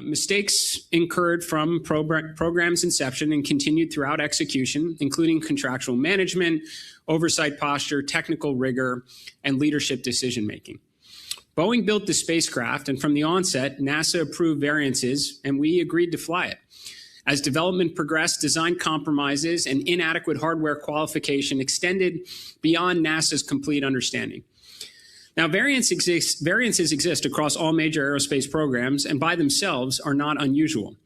Mistakes incurred from program's inception and continued throughout execution, including contractual management, oversight posture, technical rigor, and leadership decision-making. Boeing built the spacecraft, and from the onset, NASA approved variances, and we agreed to fly it. As development progressed, design compromises and inadequate hardware qualification extended beyond NASA's complete understanding. Now, variances exist across all major aerospace programs and by themselves are not unusual.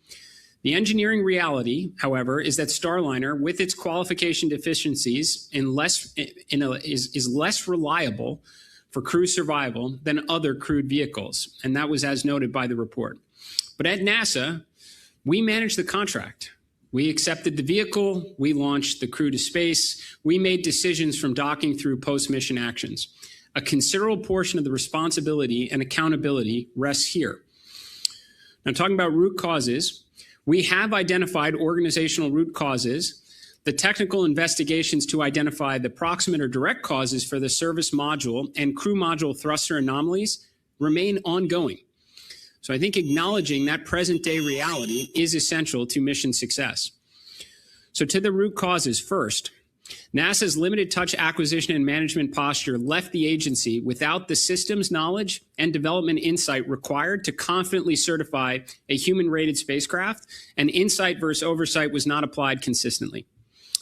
The engineering reality, however, is that Starliner, with its qualification deficiencies, is less reliable for crew survival than other crewed vehicles, and that was as noted by the report. But at NASA, we managed the contract. We accepted the vehicle, we launched the crew to space, we made decisions from docking through post-mission actions. A considerable portion of the responsibility and accountability rests here. Now, talking about root causes, we have identified organizational root causes. The technical investigations to identify the proximate or direct causes for the service module and crew module thruster anomalies remain ongoing. So I think acknowledging that present day reality is essential to mission success. So to the root causes first. NASA's limited touch acquisition and management posture left the agency without the systems knowledge and development insight required to confidently certify a human-rated spacecraft, and insight versus oversight was not applied consistently.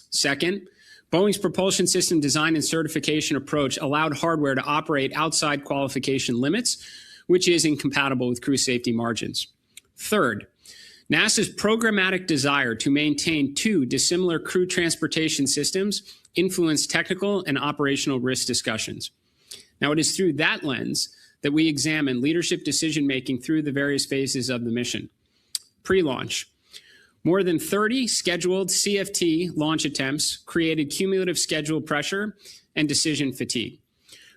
Second, Boeing's propulsion system design and certification approach allowed hardware to operate outside qualification limits, which is incompatible with crew safety margins. Third, NASA's programmatic desire to maintain two dissimilar crew transportation systems influenced technical and operational risk discussions. Now, it is through that lens that we examine leadership decision-making through the various phases of the mission. Pre-launch. More than 30 scheduled CFT launch attempts created cumulative schedule pressure and decision fatigue.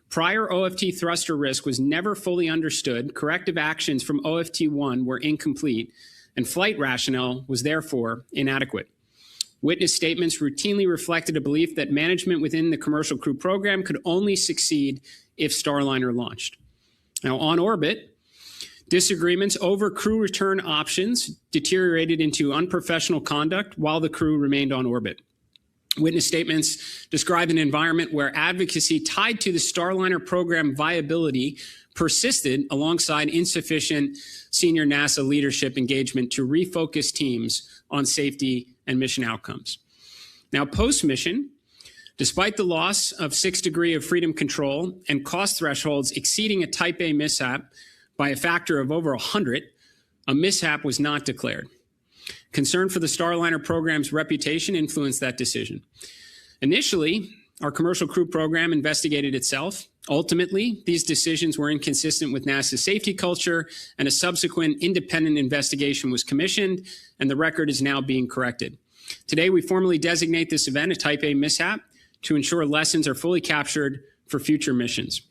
Prior OFT thruster risk was never fully understood, corrective actions from OFT-1 were incomplete, and flight rationale was therefore inadequate. Witness statements routinely reflected a belief that management within the commercial crew program could only succeed if Starliner launched. Now, on orbit, disagreements over crew return options deteriorated into unprofessional conduct while the crew remained on orbit. Witness statements describe an environment where advocacy tied to the Starliner program viability persisted alongside insufficient senior NASA leadership engagement to refocus teams on safety and mission outcomes. Now, post-mission, despite the loss of 6 degrees of freedom control and cost thresholds exceeding a Type A mishap by a factor of over 100, a mishap was not declared. Concern for the Starliner program's reputation influenced that decision. Initially, our commercial crew program investigated itself. Ultimately, these decisions were inconsistent with NASA's safety culture, and a subsequent independent investigation was commissioned, and the record is now being corrected. Today, we formally designate this event a Type A mishap to ensure lessons are fully captured for future missions.